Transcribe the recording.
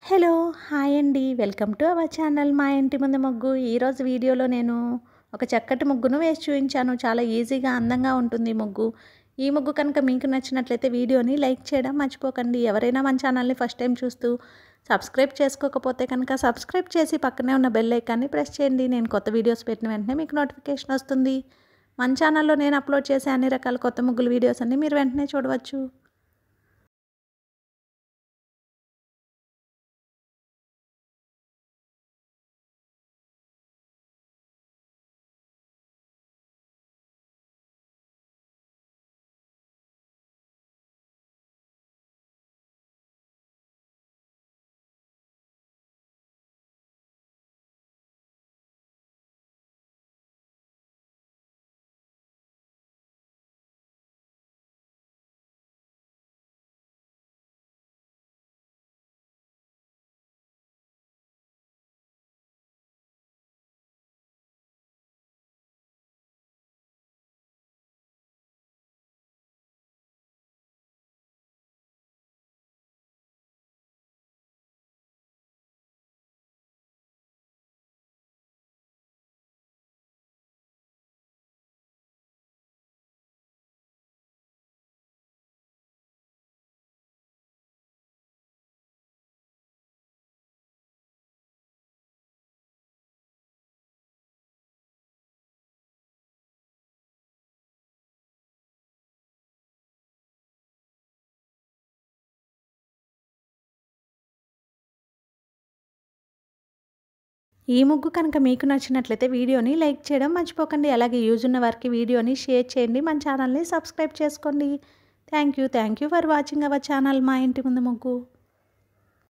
Hello! Hi అండి. Welcome to our channel మా ఇంటి ముందు ముగ్గు. ఈరోజు వీడియోలో నేను ఒక చక్కటి ముగ్గును వేసి చూపించాను. చాలా ఈజీగా, అందంగా ఉంటుంది ఈ ముగ్గు. ఈ ముగ్గు కనుక మీకు నచ్చినట్లయితే వీడియోని లైక్ చేయడం మర్చిపోకండి. ఎవరైనా మన ఛానల్ని ఫస్ట్ టైం చూస్తూ సబ్స్క్రైబ్ చేసుకోకపోతే కనుక సబ్స్క్రైబ్ చేసి పక్కనే ఉన్న బెల్ ఐకాన్ని ప్రెస్ చేయండి. నేను కొత్త వీడియోస్ పెట్టిన వెంటనే మీకు నోటిఫికేషన్ వస్తుంది. మన ఛానల్లో నేను అప్లోడ్ చేసే అన్ని రకాల కొత్త ముగ్గుల వీడియోస్ అన్ని మీరు వెంటనే చూడవచ్చు. ఈ ముగ్గు కనుక మీకు నచ్చినట్లయితే వీడియోని లైక్ చేయడం మర్చిపోకండి. అలాగే యూజ్ ఉన్న వారికి వీడియోని షేర్ చేయండి. మన ఛానల్ని సబ్స్క్రైబ్ చేసుకోండి. Thank you for watching our channel మా ఇంటి ముందు ముగ్గు.